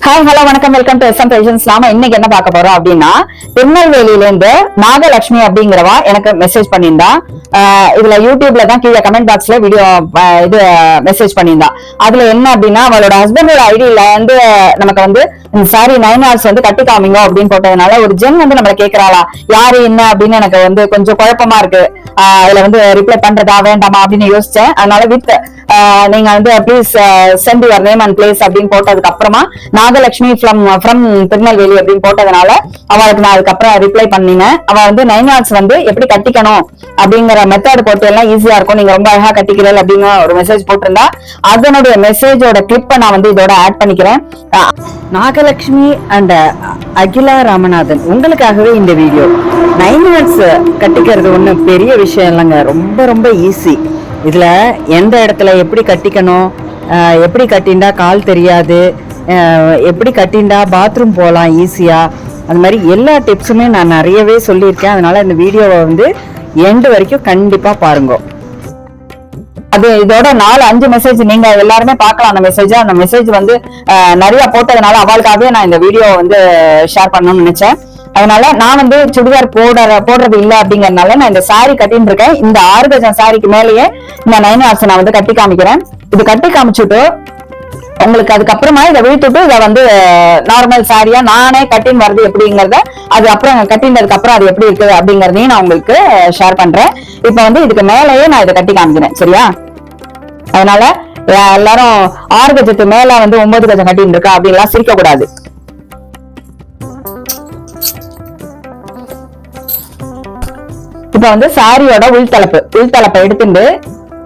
Hi hello வணக்கம் welcome to SM Fashions. நாம இன்னைக்கு என்ன பார்க்க போறோம் அப்படின்னா, திருநெல்வேலியில இருந்து நாகலட்சுமி அப்படிங்கிறவா எனக்கு மெசேஜ் பண்ணியிருந்தா. இதுல யூடியூப்ல தான் கீழே கமெண்ட் பாக்ஸ்ல வீடியோ இது மெசேஜ் பண்ணியிருந்தா. அதுல என்ன அப்படின்னா, அவளோட ஹஸ்பண்டோட ஐடியில வந்து நமக்கு வந்து இந்த சாரி 9 hours வந்து கட்டி காமிங்க அப்படின்னு போட்டதுனால ஒரு ஜென் வந்து நம்மள கேக்குறாளா, யாரு என்ன அப்படின்னு எனக்கு வந்து கொஞ்சம் குழப்பமா இருக்கு. அதுல வந்து ரிப்ளை பண்றதா வேண்டாமா அப்படின்னு யோசிச்சேன். அதனால வித் நீங்க வந்து please send your name and place அப்படின்னு போட்டதுக்கு அப்புறமா நாகலட்சுமி ஃப்ரம் திருநெல்வேலி அப்படின்னு போட்டதுனால அவளுக்கு நான் அதுக்கப்புறம் ரிப்ளை பண்ணினேன். அவ வந்து 9 hours வந்து எப்படி கட்டிக்கணும் அப்படிங்கிற மெத்தட் போட்டு எல்லாம் ஈஸியா இருக்கும், நீங்க ரொம்ப அழகா கட்டிக்கிறீங்க அப்படின்னு ஒரு மெசேஜ் போட்டிருந்தா. அதனுடைய மெசேஜோட கிளிப்பை நான் வந்து இதோட ஆட் பண்ணிக்கிறேன். நாகலட்சுமி அண்ட் அகிலா ராமநாதன் உங்களுக்காகவே இந்த வீடியோ. 9 hours கட்டிக்கிறது ஒன்றும் பெரிய விஷயம் இல்லைங்க, ரொம்ப ரொம்ப ஈஸி. இதுல எந்த இடத்துல எப்படி கட்டிக்கணும், எப்படி கட்டிண்டா கால் தெரியாது, எப்படி கட்டிண்டா பாத்ரூம் போகலாம் ஈஸியா, அந்த மாதிரி எல்லா டிப்ஸுமே நான் நிறையவே சொல்லியிருக்கேன். அதனால இந்த வீடியோவை வந்து எண்டு வரைக்கும் கண்டிப்பா பாருங்க. அது இதோட 4-5 மெசேஜ் நீங்க எல்லாருமே பார்க்கலாம். அந்த மெசேஜ் வந்து நிறைய போட்டதுனால அவளுக்காகவே நான் இந்த வீடியோ வந்து ஷேர் பண்ணணும்னு நினைச்சேன். அதனால நான் வந்து சுடிதார் போடுறது இல்லை அப்படிங்கறதுனால நான் இந்த சாரி கட்டின்னு இருக்கேன். இந்த 6 கஜம் சாரிக்கு மேலேயே இந்த 9 hours நான் வந்து கட்டி காமிக்கிறேன். இது கட்டி காமிச்சுட்டு உங்களுக்கு அதுக்கப்புறமா இதை வீழ்த்துட்டு இதை வந்து நார்மல் சாரியா நானே கட்டின் வருது எப்படிங்கிறத அது அப்புறம் கட்டினதுக்கு அப்புறம் அது எப்படி இருக்கு அப்படிங்கறதையும் நான் உங்களுக்கு ஷேர் பண்றேன். இப்ப வந்து இதுக்கு மேலேயே நான் இதை கட்டி காமிக்கிறேன், சரியா? அதனால எல்லாரும் 6 கஜத்துக்கு மேல வந்து 9 கஜம் கட்டின்னு இருக்கா அப்படின்லாம் சிரிக்க கூடாது. இப்ப வந்து சாரியோட உள்தலப்பை எடுத்துட்டு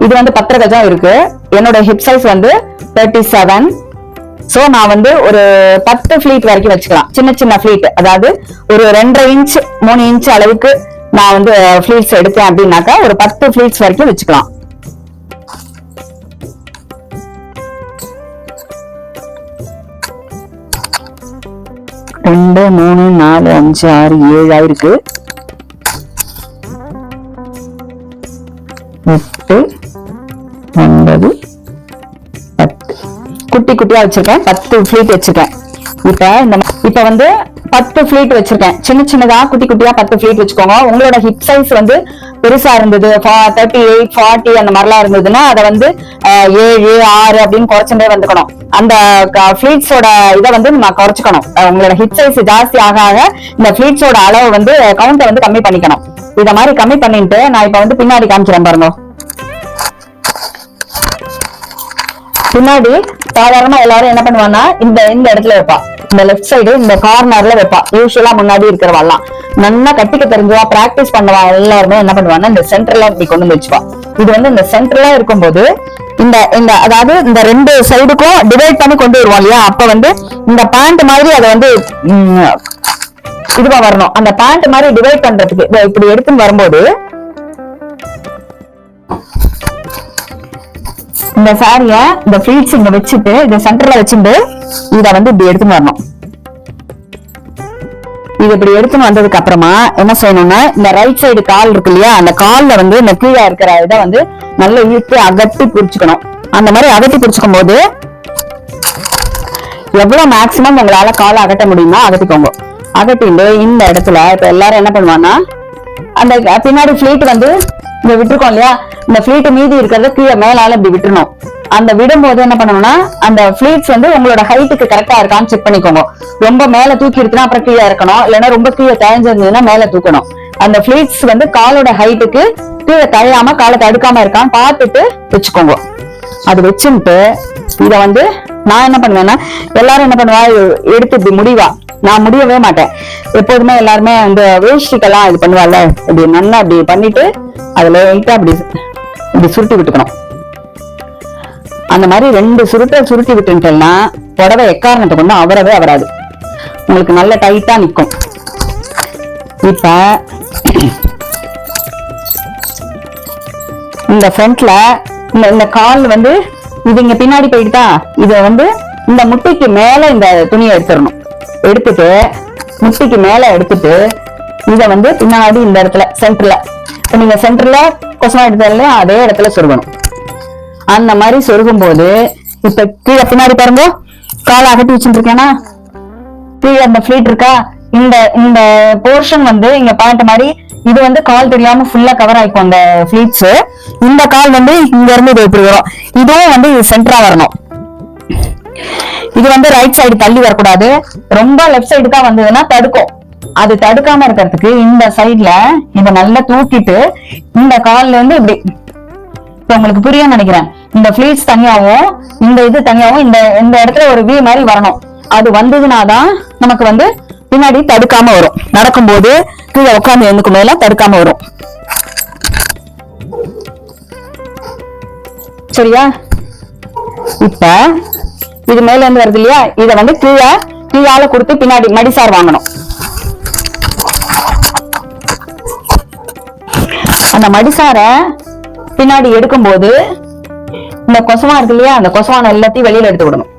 இது வந்து 10 கஜம் இருக்கு. என்னோட ஹிப் சைஸ் வந்து 37. சோ நான் வந்து ஒரு 10 ஃபிளீட் வரைக்கும் வச்சுக்கலாம். சின்ன ஃபிளீட், அதாவது ஒரு 2.5 இன்ச் 3 இன்ச் அளவுக்கு நான் வந்து ஃபிளீட்ஸ் எடுத்தேன் அப்படின்னாக்கா ஒரு 10 ஃபிளீட்ஸ் வரைக்கும் வச்சுக்கலாம். ரெண்டு 3 4 5 6 7 ஆயிருக்கு. 8 9 10 குட்டி குட்டியா வச்சிருக்கேன். 10 ஃபிளீட் வச்சிருக்கேன். இப்ப வந்து 10 ஃபிளீட் வச்சிருக்கேன். சின்னதா குட்டி குட்டியா 10 ஃபிளீட் வச்சுக்கோங்க. உங்களோட ஹிப் சைஸ் வந்து பெருசா இருந்தது 38 40 அந்த மாதிரிலாம் இருந்ததுன்னா அதை வந்து 7 6 அப்படின்னு குறைச்சுட்டே வந்துக்கணும். அந்த ஃபிளீட்ஸோட இதை வந்து நம்ம குறைச்சிக்கணும். உங்களோட ஹிப் சைஸ் ஜாஸ்தி ஆக இந்த ஃபிளீட்ஸோட அளவு வந்து கவுண்டை வந்து கம்மி பண்ணிக்கணும். இத மாதிரி கம்மி பண்ணிட்டு நான் இப்ப வந்து பின்னாடி காமிக்கிறேன் பாருங்க. பின்னாடி சாதாரணமா எல்லாரும் என்ன பண்ணுவாங்கன்னா இந்த இடத்துல வைப்பா, இந்த லெஃப்ட் சைடு இந்த கார்னர்ல வைப்பா. யூஸ்வலா முன்னாடி இருக்கிறவாள்லாம் நல்லா கட்டிக்க தெரிஞ்சுவா, பிராக்டிஸ் பண்ணுவா. எல்லாருமே என்ன பண்ணுவாங்கன்னா இந்த சென்டர்ல இப்படி கொண்டு வந்து வச்சுவா. இது வந்து இந்த சென்டர்ல இருக்கும்போது இந்த அதாவது இந்த 2 சைடுக்கும் டிவைட் பண்ணி கொண்டு வருவோம் இல்லையா, அப்ப வந்து இந்த பேண்ட் மாதிரி அதை வந்து இதுவா வரணும். அந்த பேண்ட் மாதிரி டிவைட் பண்றதுக்கு இப்படி எடுத்துன்னு வரும்போது இந்த சாரிய இந்த ஃபிளீட்ஸ் இங்க வச்சுட்டு இந்த சென்டர்ல வச்சுட்டு இத வந்து இப்படி எடுத்துன்னு வரணும். இது இப்படி எடுத்துன்னு வந்ததுக்கு அப்புறமா என்ன செய்யணும்னா, இந்த ரைட் சைடு கால் இருக்கு இல்லையா, அந்த கால்ல வந்து இந்த கீழே இருக்கிற இதை வந்து நல்லா இழுத்து அகட்டி பிடிச்சுக்கணும். அந்த மாதிரி அகட்டி பிடிச்சுக்கும் போது எவ்வளவு மேக்சிமம் உங்களால காலை அகட்ட முடியுமோ அகட்டிக்கோங்க. அகட்டிட்டு இந்த இடத்துல இப்ப எல்லாரும் என்ன பண்ணுவாங்கன்னா, அந்த பின்னாடி ஃபிளீட் வந்து இங்க விட்டுருக்கோம் இல்லையா, இந்த ஃபிளீட் மீதி இருக்கிறத கீழே மேலால இப்படி விட்டுறணும். அந்த விடும்போது என்ன பண்ணணும்னா, அந்த ஃபிளீட்ஸ் வந்து உங்களோட ஹைட்டுக்கு கரெக்டா இருக்கான்னு செக் பண்ணிக்கோங்க. ரொம்ப மேல தூக்கி இருக்குன்னா அப்புறம் கீழே இருக்கணும், இல்லைன்னா ரொம்ப கீழே தயஞ்சிருந்ததுன்னா மேல தூக்கணும். அந்த ஃபிளீட்ஸ் வந்து காலோட ஹைட்டுக்கு கீழே தழையாம காலை தடுக்காம இருக்கான்னு பார்த்துட்டு வச்சுக்கோங்க. அது வச்சுட்டு இத வந்து நான் என்ன பண்ணுவேன்னா, எல்லாரும் என்ன பண்ணுவா, எடுத்து இப்படி முடிவா. நான் முடியவே மாட்டேன். எப்போதுமே எல்லாருமே அந்த வேஷ்டிக்கெல்லாம் இது பண்ணுவாள்ல, இப்படி நல்லா அப்படி பண்ணிட்டு அதுல லைட்டா இப்படி சுருட்டி விட்டுக்கணும். அந்த மாதிரி 2 சுருட்டி விட்டுட்டேன்னா புடவை எக்காரணத்தை கொண்டு அவராது, உங்களுக்கு நல்ல டைட்டா நிக்கும். இப்ப இந்த ஃப்ரண்ட்ல இந்த கால் வந்து இது இங்க பின்னாடி போயிட்டுதா, இத வந்து இந்த முட்டைக்கு மேல இந்த துணியை எடுத்துடணும். எடுத்துட்டு முட்டைக்கு மேல எடுத்துட்டு இத வந்து பின்னாடி இந்த இடத்துல சென்டர்ல, நீங்க சென்டர்ல கொசம் எடுத்தாலே அதே இடத்துல சொருகணும். அந்த மாதிரி சொருகும் போது இப்ப கீழே பின்னாடி பாருங்க, காலை அகட்டி வச்சுட்டு இருக்கேன்னா கீழே அந்த ஃபிளீட் இருக்கா, இந்த இந்த போர்ஷன் வந்து இங்க பாயிண்ட் மாதிரி இது வந்து கால் தெரியாம ஃபுல்லா கவர் ஆயிக்கும் அந்த ஃபிளீட்ஸ். இந்த கால் வந்து இங்க இருந்து இது இப்படி வரும், இதுவும் வந்து இது சென்டரா வரணும். இது வந்து ரைட் சைடு தள்ளி வரக்கூடாது, ரொம்ப லெஃப்ட் சைடு தான் வந்ததுன்னா தடுக்கும். அது தடுக்காம இருக்கிறதுக்கு இந்த சைட்ல இத நல்லா தூக்கிட்டு இந்த கால்ல இருந்து இப்படி, இப்ப உங்களுக்கு புரியும் நினைக்கிறேன், இந்த ஃபிளீட்ஸ் தனியாவும் இந்த இது தனியாவும் இந்த இந்த இடத்துல ஒரு வி மாதிரி வரணும். அது வந்ததுனாதான் நமக்கு வந்து பின்னாடி தடுக்காம வரும், நடக்கும்போது கீழே உட்காந்து எழுந்துக்கு மேல தடுக்காம வரும். சரியா? இப்ப இது மேல இருந்து வருது இல்லையா, இத வந்து கீழால கொடுத்து பின்னாடி மடிசார் வாங்கணும். அந்த மடிசார பின்னாடி எடுக்கும் போது இந்த கொசவா இருக்கு இல்லையா, அந்த கொசவான எல்லாத்தையும் வெளியில எடுத்து விடணும்.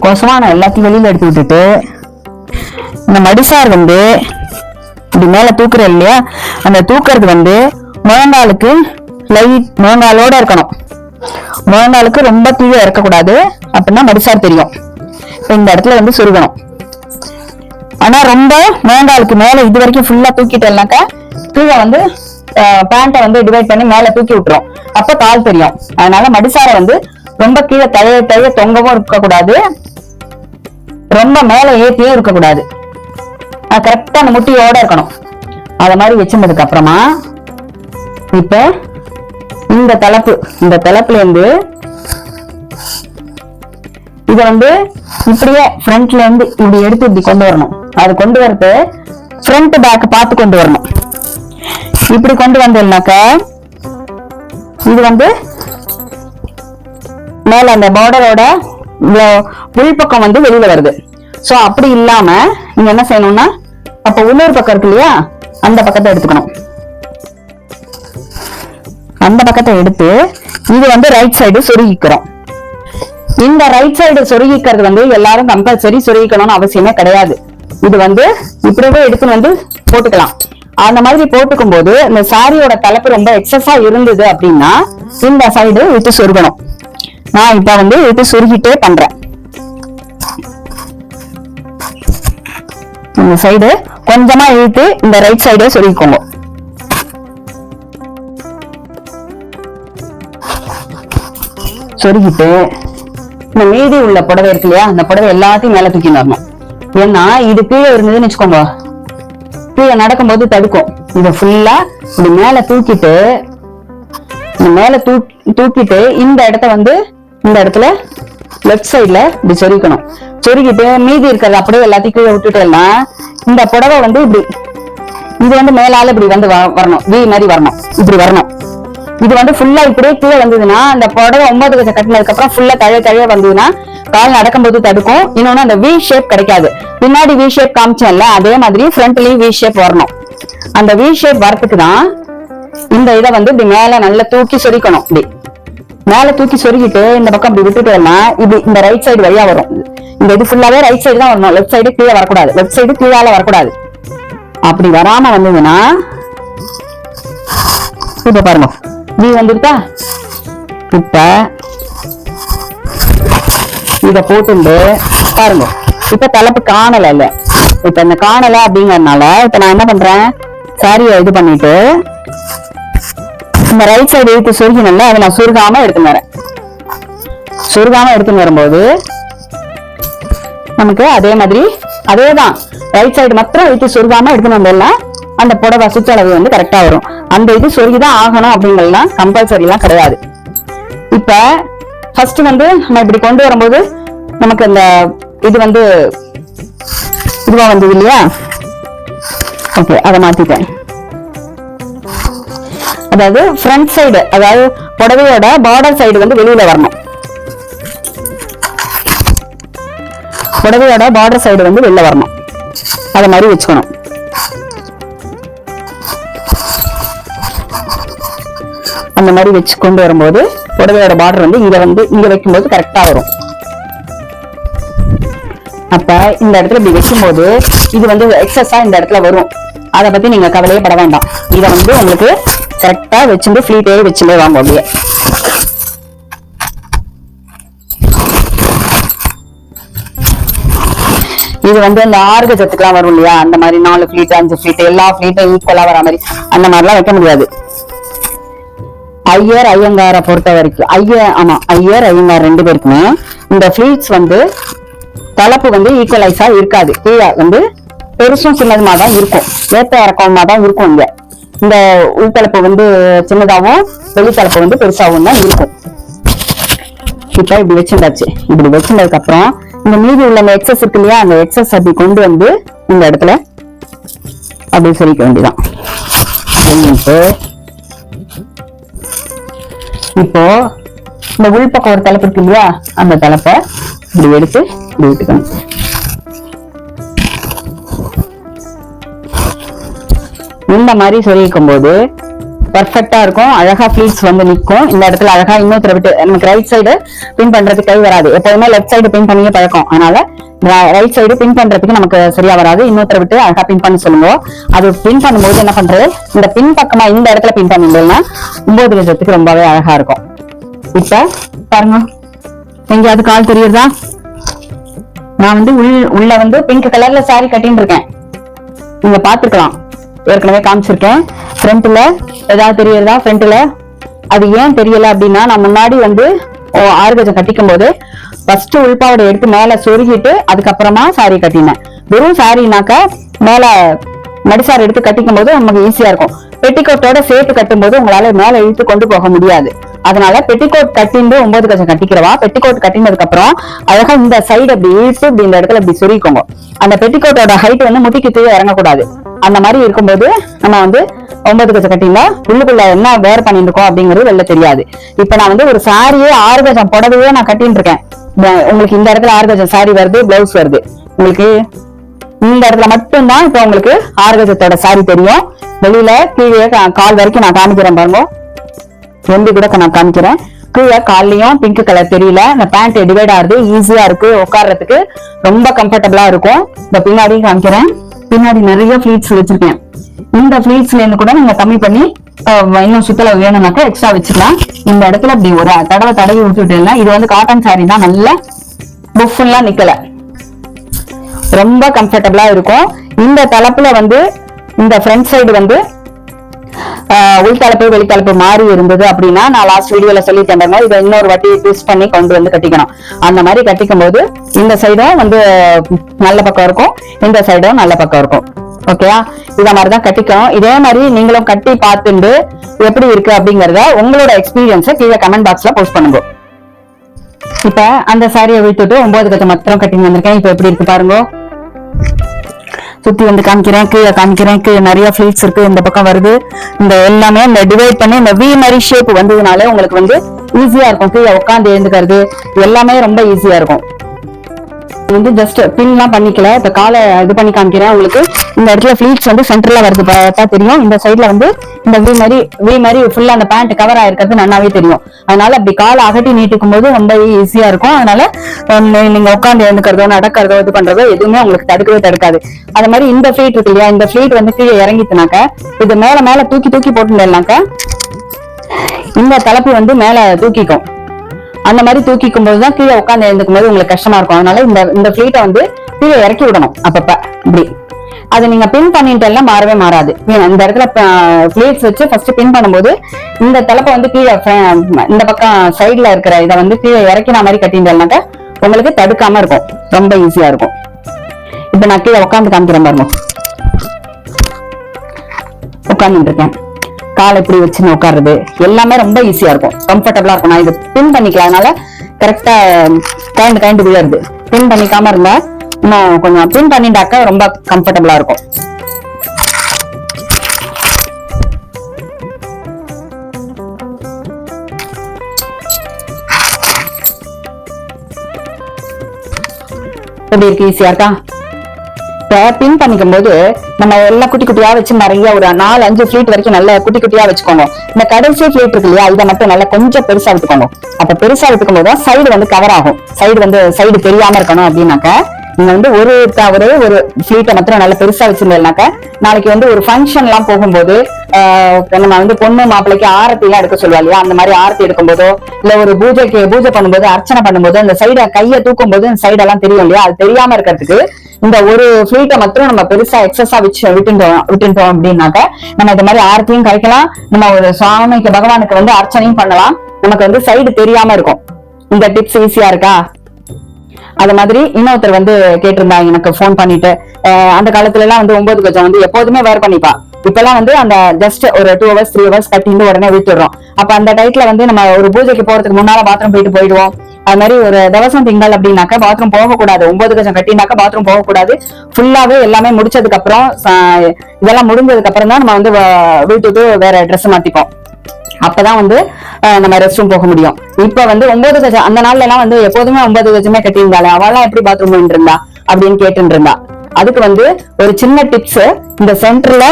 கொசவான எல்லாத்தையும் வெளியில எடுத்து விட்டுட்டு இந்த மடிசார் வந்து இப்படி மேல தூக்குற இல்லையா, அந்த தூக்குறது வந்து முழங்காலுக்கு லைட் முழங்காலோட இருக்கணும். முழங்காலுக்கு ரொம்ப கீழே இருக்கக்கூடாது, அப்படின்னா மடிசார் தெரியும். இந்த இடத்துல வந்து சுருகணும். ஆனா ரொம்ப முழங்காலுக்கு மேல இது வரைக்கும் ஃபுல்லா தூக்கிட்டேன்னாக்கா கீழே வந்து பேண்ட்டை வந்து டிவைட் பண்ணி மேல தூக்கி விட்டுரும், அப்ப கால் தெரியும். அதனால மடிசாரை வந்து ரொம்ப கீழே தழைய தொங்கவும் இருக்கக்கூடாது, ரொம்ப மேல ஏத்தியும் இருக்கக்கூடாது. கரெக்டா அந்த முட்டியோட இருக்கணும். அத மாதிரி வச்சிருந்ததுக்கு அப்புறமா இப்ப இந்த தலைப்புல இருந்து இத வந்து இப்படியே ஃப்ரண்ட்ல இருந்து இப்படி எடுத்து இப்படி கொண்டு வரணும். அது கொண்டு வரது ஃப்ரண்ட் பேக் பார்த்து கொண்டு வரணும். இப்படி கொண்டு வந்தேன்னாக்க இது வந்து மேல அந்த பார்டரோட உள்பக்கம் வந்து வெளியில வருது. சோ அப்படி இல்லாம நீங்க என்ன செய்யணும்னா, அப்ப உள்ளூர் பக்கம் இருக்கு இல்லையா, அந்த பக்கத்தை எடுத்துக்கணும். அந்த பக்கத்தை எடுத்து இது வந்து ரைட் சைடு சொருகிக்கிறோம். இந்த ரைட் சைடு சொருகிக்கிறது வந்து எல்லாரும் கம்பல்சரி சொருகிக்கணும்னு அவசியமே கிடையாது. இது வந்து இப்படியே எடுத்துன்னு வந்து போட்டுக்கலாம். அந்த மாதிரி போட்டுக்கும் போது இந்த சாரியோட தலைப்பு ரொம்ப எக்ஸஸா இருந்தது அப்படின்னா இந்த சைடு விட்டு சொருகணும். நான் இப்ப வந்து விட்டு சொருகிட்டே பண்றேன். இந்த சைடு கொஞ்சமா இழுத்து இந்த ரைட் சைடே சொருகிக்கோங்க. சொருகிட்டு இந்த மீதி உள்ள புடவை இருக்கு இல்லையா, அந்த புடவை எல்லாத்தையும் மேல தூக்கி வரணும். ஏன்னா இது கீழே இருந்ததுன்னு வச்சுக்கோங்க, கீழே நடக்கும்போது தடுக்கும். இத ஃபுல்லா இப்படி மேல தூக்கிட்டு இந்த இடத்த வந்து இந்த இடத்துல லெஃப்ட் சைட்ல இப்படி சொருக்கணும். சொருகிட்டு மீதி இருக்கிறது அப்படியே எல்லாத்தையும் கீழே விட்டுட்டேன்னா இந்த புடவை வந்து இப்படி இது வந்து மேலால இப்படி வந்து வரணும், வி மாதிரி வரணும், இப்படி வரணும். இது வந்து ஃபுல்லா இப்படியே கீழே வந்ததுன்னா அந்த புடவை 9 கஜம் கட்டினதுக்கு அப்புறம் ஃபுல்லா தழைய வந்ததுன்னா கால் நடக்கும்போது தடுக்கும். இன்னொன்னு அந்த வி ஷேப் கிடைக்காது. பின்னாடி வி ஷேப் காமிச்சேன்ல, அதே மாதிரி ஃப்ரண்ட்லயும் வி ஷேப் வரணும். அந்த வி ஷேப் வரத்துக்கு தான் இந்த இதை வந்து இப்படி மேல நல்லா தூக்கி சொருக்கணும். இப்படி மேல தூக்கி சொருகிட்டு இந்த பக்கம் இப்படி விட்டுட்டோம்னா இப்படி இந்த ரைட் சைடு வழியா வரும். இந்த இது ஃபுல்லாவே ரைட் சைடு தான் வரணும், லெஃப்ட் சைடு கீழே வரக்கூடாது, லெஃப்ட் சைடு கீழால வரக்கூடாது. அப்படி வராம வந்ததுன்னா இப்ப பாருங்க வி வந்துருக்கா. இப்ப இத போட்டு பாருங்க, இப்ப தலைப்பு காணல இல்ல. இப்ப இந்த காணல அப்படிங்கறதுனால இப்ப நான் என்ன பண்றேன், சாரியை இது பண்ணிட்டு இந்த ரைட் சைடு இழுத்து சொருகினல்ல, அதை நான் சுருகாம எடுத்துன்னு வரேன். சுருகாம எடுத்துன்னு வரும்போது நமக்கு அதே மாதிரி அதேதான் ரைட் சைடு மாத்திரம் இழுத்து சுருகாம எடுத்துன்னு வந்தோம்னா அந்த புடவை சுற்றளவு வந்து கரெக்டா வரும். அந்த இது சொருகிதான் ஆகணும் அப்படிங்கலாம் கம்பல்சரி எல்லாம் கிடையாது. இப்ப ஃபர்ஸ்ட் வந்து நம்ம இப்படி கொண்டு வரும்போது நமக்கு இந்த இது வந்து இதுவா வந்தது இல்லையா. ஓகே, அதை மாத்திட்டேன். அதாவது ஃப்ரண்ட் சைடு, அதாவது புடவையோட பார்டர் சைடு வந்து வெளியில வரணும். புடவையோட பார்டர் சைடு வந்து வெளில வரணும். அத மாதிரி வச்சுக்கணும். அந்த மாதிரி வச்சு கொண்டு வரும்போது புடவையோட பார்டர் வந்து இங்க வைக்கும்போது கரெக்டா வரும். அப்ப இந்த இடத்துல இப்படி வைக்கும்போது இது வந்து எக்ஸஸா இந்த இடத்துல வரும். அதை பத்தி நீங்க கவலையே பட வேண்டாம். இதை வந்து உங்களுக்கு கரெக்டா வச்சுட்டு ஃபிளீட்டே வச்சுட்டே வாங்க. அப்படியே இது வந்து இந்த ஆர்கஜத்துக்குலாம் வரும் இல்லையா, அந்த மாதிரி 4 ஃபீட் 5 ஃபீட் எல்லா ஃபீட்டும் ஈக்குவலா வர மாதிரி அந்த மாதிரிலாம் வைக்க முடியாது. ஐயங்காரை பொறுத்த வரைக்கும் ஐயர் ஐயங்கார் 2 பேருக்குமே இந்த ஃபிளீட்ஸ் வந்து தலைப்பு வந்து ஈக்குவலைஸா இருக்காது. கீழே வந்து பெருசும் சின்னதுமா தான் இருக்கும், ஏத்த இறக்கமா தான் இருக்கும். இந்த உள்தலைப்பு வந்து சின்னதாகவும் வெளித்தலைப்பு வந்து பெருசாகவும் தான் இருக்கும். இப்ப இப்படி வச்சிருந்தாச்சு. இப்படி வச்சிருந்ததுக்கு அப்புறம் இந்த மீதி உள்ள அந்த எக்ஸஸ் இருக்கு இல்லையா, அந்த எக்ஸஸ் அப்படி கொண்டு வந்து இந்த இடத்துல அப்படி சொல்லிக்க வேண்டியதான். இப்போ இந்த உள்பக்கம் ஒரு தலைப்பு இருக்கு இல்லையா, அந்த தலைப்பை இப்படி எடுத்து இப்படி விட்டுக்கணும். இந்த மாதிரி சொல்லிக்கும் போது பர்ஃபெக்டா இருக்கும், அழகா ஃபிளீட்ஸ் வந்து நிற்கும். இந்த இடத்துல அழகா இன்னொருத்தர விட்டு நமக்கு ரைட் சைடு பின் பண்றதுக்கு கை வராது. எப்போதுமே லெஃப்ட் சைடு பின் பண்ணியே பழக்கம், அதனால ரைட் சைடு பின் பண்றதுக்கு நமக்கு சரியா வராது. இன்னொருத்தர விட்டு அழகா பின் பண்ண சொல்லுங்க. அது பின் பண்ணும்போது என்ன பண்றது, இந்த பின் பக்கமா இந்த இடத்துல பின் பண்ணிட்டோம்னா 9 கஜத்துக்கு ரொம்பவே அழகா இருக்கும். இப்ப பாருங்க, எங்கேயாவது கால் தெரியுதா? நான் வந்து உள்ள வந்து பிங்க் கலர்ல சாரி கட்டின்னு இருக்கேன், நீங்க பாத்துக்கலாம், ஏற்கனவே காமிச்சிருக்கேன். ஃப்ரண்ட்ல ஏதாவது தெரியுதா? ஃப்ரண்ட்ல அது ஏன் தெரியல அப்படின்னா, நான் முன்னாடி வந்து 6 கஜம் கட்டிக்கும் போது ஃபர்ஸ்ட் உள்பாவோட எடுத்து மேல சொருகிட்டு அதுக்கப்புறமா சாரி கட்டினேன். வெறும் சாரினாக்க மேல மடிசாரி எடுத்து கட்டிக்கும் போது நமக்கு ஈஸியா இருக்கும். பெட்டிகோட்டோட சேர்த்து கட்டும் போது உங்களால மேல இழுத்து கொண்டு போக முடியாது. அதனால பெட்டிகோட் கட்டிண்டு 9 கஜம் கட்டிக்கிறவா பெட்டிகோட் கட்டினதுக்கு அப்புறம் அழகா இந்த சைடு அப்படி இழுத்து இப்படி இந்த இடத்துல இப்படி சொருகிக்கோங்க. அந்த பெட்டிகோட்டோட ஹைட் வந்து முட்டிக்கு கீழே இறங்கக்கூடாது. அந்த மாதிரி இருக்கும்போது நம்ம வந்து 9 கஜம் கட்டினா உள்ளுக்குள்ள என்ன வேர் பண்ணிருக்கோம் அப்படிங்கிறது வெளில தெரியாது. இப்ப நான் வந்து ஒரு சாரியே 6 கஜம் புடவையே நான் கட்டின்னு இருக்கேன். உங்களுக்கு இந்த இடத்துல 6 கஜம் சாரி வருது, பிளவுஸ் வருது. உங்களுக்கு இந்த இடத்துல மட்டும்தான் இப்ப உங்களுக்கு 6 கஜத்தோட சாரி தெரியும். வெளியில கீழே கால் வரைக்கும் நான் காமிக்கிறேன் பாருங்க, எம்பி கூட நான் காமிக்கிறேன். கீழே கால்லயும் பிங்க் கலர் தெரியல. இந்த பேண்ட் டிவைட் ஆகுது, ஈஸியா இருக்கு, உட்கார்றதுக்கு ரொம்ப கம்ஃபர்டபுளா இருக்கும். இந்த பின்னாடியும் காமிக்கிறேன், பின்னாடி நிறைய ஃபிளீட்ஸ் வச்சிருக்கேன். இந்த ஃபிளீட்ஸ்ல இருந்து கூட நீங்க கம்மி பண்ணி இன்னும் சுத்தளவு வேணும்னாக்க எக்ஸ்ட்ரா வச்சுக்கலாம். இந்த இடத்துல இப்படி ஒரு தடவி விட்டுட்டேன்னா இது வந்து காட்டன் சாரி தான், நல்ல புஃப்லாம் நிக்கல, ரொம்ப கம்ஃபர்டபுளா இருக்கும். இந்த தலைப்புல வந்து இந்த ஃப்ரண்ட் சைடு வந்து உள்தலைப்பு வெளித்தலைப்பு மாறி இருந்தது அப்படின்னா, நான் லாஸ்ட் வீடியோல சொல்லி தந்தேன், இதை இன்னொரு வாட்டி ட்விஸ்ட் பண்ணி கொண்டு வந்து கட்டிக்கணும். அந்த மாதிரி கட்டிக்கும் போது இந்த சைடும் வந்து நல்ல பக்கம் இருக்கும், இந்த சைடும் நல்ல பக்கம் இருக்கும். ஓகேயா? இத மாதிரிதான் கட்டிக்கணும். இதே மாதிரி நீங்களும் கட்டி பார்த்துட்டு எப்படி இருக்கு அப்படிங்கறத உங்களோட எக்ஸ்பீரியன்ஸை கீழே கமெண்ட் பாக்ஸ்ல போஸ்ட் பண்ணுங்க. இப்ப அந்த சாரியை விட்டுட்டு 9 கஜம் மாத்திரம் கட்டி வந்திருக்கேன். இப்ப எப்படி இருக்கு பாருங்க. சுத்தி வந்து காமிக்கிறேன், கீழே காமிக்கிறேன். கீழே நிறைய ஃபிளீட்ஸ் இருக்கு, இந்த பக்கம் வருது. இந்த எல்லாமே இந்த டிவைட் பண்ணி இந்த வி மாதிரி ஷேப் வந்ததுனால உங்களுக்கு வந்து ஈஸியா இருக்கும். கீழே உட்காந்து எழுந்துக்கிறது எல்லாமே ரொம்ப ஈஸியா இருக்கும். வந்து ஜஸ்ட் பின் எல்லாம் பண்ணிக்கல. இப்ப காலை இது பண்ணி காமிக்கிறேன் உங்களுக்கு. இந்த இடத்துல ஃபிளீட்ஸ் வந்து சென்டர்ல வருது பார்த்தா தெரியும். இந்த சைட்ல வந்து இந்த வி மாதிரி ஃபுல்லா அந்த பேண்ட் கவர் ஆயிருக்கிறது நல்லாவே தெரியும். அதனால அப்படி காலை அகட்டி நீட்டிக்கும் போது ரொம்ப ஈஸியா இருக்கும். அதனால நீங்க உட்காந்து எழுந்துக்கிறதோ நடக்கிறதோ இது பண்றதோ எதுவுமே உங்களுக்கு தடுக்கவே தடுக்காது. அது மாதிரி இந்த ஃபிளீட் இருக்கு இல்லையா, இந்த ஃபிளீட் வந்து கீழே இறங்கிட்டுனாக்க இது மேல தூக்கி போட்டுனாக்க இந்த தலைப்பு வந்து மேல தூக்கிக்கும். அந்த மாதிரி தூக்கிக்கும் போதுதான் கீழே உட்காந்து எழுந்துக்கும் போது உங்களுக்கு கஷ்டமா இருக்கும். அதனால இந்த ஃபிளீட்டை வந்து கீழே இறக்கி விடணும். அப்பப்ப இப்படி அது நீங்க பின் பண்ணிட்டு எல்லாம் மாறவே மாறாது. இந்த இடத்துல பிளேட்ஸ் வச்சு ஃபர்ஸ்ட் பின் பண்ணும்போது இந்த தலைப்பை வந்து கீழே இந்த பக்கம் சைட்ல இருக்கிற இதை வந்து கீழே இறக்கின மாதிரி கட்டிட்டேன்னாக்க உங்களுக்கு தடுக்காம இருக்கும், ரொம்ப ஈஸியா இருக்கும். இப்ப நான் கீழே உட்காந்து காமிக்கிறேன் பாருங்க. உட்கார்ந்துட்டு இருக்கேன், காலை இப்படி வச்சுன்னு உட்காருறது எல்லாமே ரொம்ப ஈஸியா இருக்கும், கம்ஃபர்டபுளா இருக்கும். நான் இது பின் பண்ணிக்கலாம், அதனால கரெக்டா கைண்டு விழுறது. பின் பண்ணிக்காம இருந்தா இன்னும் கொஞ்சம் பின் பண்ணிட்டாக்க ரொம்ப கம்ஃபர்டபுளா இருக்கும். எப்படி இருக்கு? ஈஸியா இருக்கா? பின் பண்ணிக்கும் போது நம்ம எல்லாம் குட்டி குட்டியா வச்சு நிறைய ஒரு 4-5 ஃபிளீட் வரைக்கும் நல்ல குட்டி குட்டியா வச்சுக்கோங்க. இந்த கடைசி ஃபிளீட் இருக்கு இல்லையா, இதை மட்டும் நல்லா கொஞ்சம் பெருசா விட்டுக்கோங்க. அப்ப பெருசா விட்டுக்கும் போது சைடு வந்து கவர் ஆகும். சைடு தெரியாம இருக்கணும் அப்படின்னாக்க நீங்க வந்து ஒரு ஃபிளீட்டை மாத்திரம் நல்லா பெருசா வச்சிருந்தேன்னாக்க நாளைக்கு வந்து ஒரு ஃபங்க்ஷன் எல்லாம் போகும்போது நம்ம வந்து பொண்ணு மாப்பிள்ளைக்கு ஆரத்தி எல்லாம் எடுக்க சொல்லுவா இல்லையா, அந்த மாதிரி ஆரத்தி எடுக்கும் போதோ இல்ல ஒரு பூஜை பண்ணும்போது அர்ச்சனை பண்ணும்போது அந்த சைட கையை தூக்கும் போது அந்த சைடெல்லாம் தெரியும் இல்லையா, அது தெரியாம இருக்கிறதுக்கு இந்த ஒரு ஃபிளீட்டை மாத்திரம் நம்ம பெருசா எக்ஸஸா விட்டுட்டோம் அப்படின்னாக்க நம்ம இந்த மாதிரி ஆரத்தியும் கரைக்கலாம், நம்ம ஒரு சுவாமிக்கு பகவானுக்கு வந்து அர்ச்சனையும் பண்ணலாம், நமக்கு வந்து சைடு தெரியாம இருக்கும். இந்த டிப்ஸ் ஈஸியா இருக்கா? அது மாதிரி இன்னொருத்தர் வந்து கேட்டிருந்தாங்க எனக்கு போன் பண்ணிட்டு, அந்த காலத்துல எல்லாம் வந்து 9 கஜம் வந்து எப்போதுமே வேர் பண்ணிப்பா. இப்பெல்லாம் வந்து அந்த ஜஸ்ட் ஒரு 2 hours 3 hours கட்டிட்டு உடனே விட்டுடுறோம். அப்ப அந்த டைத்துல வந்து நம்ம ஒரு பூஜைக்கு போறதுக்கு முன்னால பாத்ரூம் போயிடுவோம். அது மாதிரி ஒரு தவசம் திங்கள் அப்படின்னாக்கா பாத்ரூம் போகக்கூடாது. 9 கஜம் கட்டினாக்கா பாத்ரூம் போகக்கூடாது. ஃபுல்லாவே எல்லாமே முடிச்சதுக்கு அப்புறம் இதெல்லாம் முடிஞ்சதுக்கு அப்புறம் தான் நம்ம வந்து வீட்டுக்கு வேற ட்ரெஸ் மாத்திப்போம். அப்பதான் வந்து நம்ம ரெஸ்ட் ரூம் போக முடியும். இப்ப வந்து 9 கஜம் அந்த நாள்ல எல்லாம் வந்து எப்போதுமே 9 கஜமே கட்டியிருந்தாலே அவெல்லாம் எப்படி பாத்ரூம் இருந்தா அப்படின்னு கேட்டு இருந்தா. அதுக்கு வந்து ஒரு சின்ன டிப்ஸ், இந்த சென்டர்ல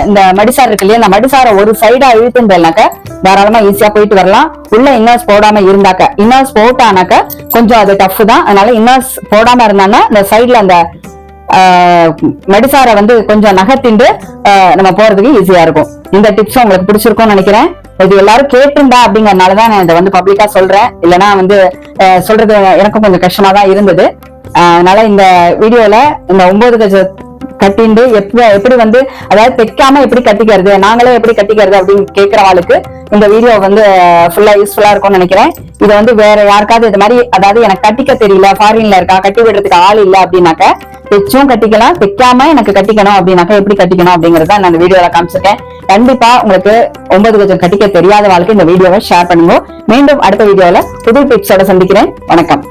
இந்த மடிசார் இருக்கு இல்லையா, இந்த மடிசார ஒரு சைடா இழுத்துனாக்க தாராளமா ஈஸியா போயிட்டு வரலாம். உள்ள இன்னர்ஸ் போடாம இருந்தாக்க, இன்னர்ஸ் போட்டானாக்க கொஞ்சம் அது டஃப் தான். அதனால இன்னர்ஸ் போடாம இருந்தான்னா இந்த சைட்ல அந்த மடிசார வந்து கொஞ்சம் நகர்த்திண்டு நம்ம போறதுக்கு ஈஸியா இருக்கும். இந்த டிப்ஸ் உங்களுக்கு பிடிச்சிருக்கும்னு நினைக்கிறேன். இது எல்லாரும் கேட்டிருந்தா அப்படிங்கறதுனாலதான் நான் இதை வந்து பப்ளிக்கா சொல்றேன். இல்லைன்னா வந்து சொல்றது எனக்கும் கொஞ்சம் கஷ்டமா தான் இருந்தது. அதனால இந்த வீடியோல இந்த 9 கஜ கட்டிண்டு எப்படி வந்து அதாவது தைக்காம எப்படி கட்டிக்கிறது, நாங்களே எப்படி கட்டிக்கிறது அப்படின்னு கேட்கறவாளுக்கு இந்த வீடியோ வந்து ஃபுல்லா யூஸ்ஃபுல்லா இருக்கும்னு நினைக்கிறேன். இதை வந்து வேற யாருக்காவது இது மாதிரி அதாவது எனக்கு கட்டிக்க தெரியல, ஃபாரின்ல இருக்கா, கட்டி விடுறதுக்கு ஆள் இல்லை அப்படின்னாக்க தைச்சும் கட்டிக்கலாம், தைக்காம எனக்கு கட்டிக்கணும் அப்படின்னாக்க எப்படி கட்டிக்கணும் அப்படிங்கறத நான் இந்த வீடியோல காமிச்சிருக்கேன். கண்டிப்பா உங்களுக்கு 9 கஜம் கட்டிக்க தெரியாத வாழ்க்கை இந்த வீடியோவை ஷேர் பண்ணுங்க. மீண்டும் அடுத்த வீடியோல புது டிப்ஸோட சந்திக்கிறேன். வணக்கம்.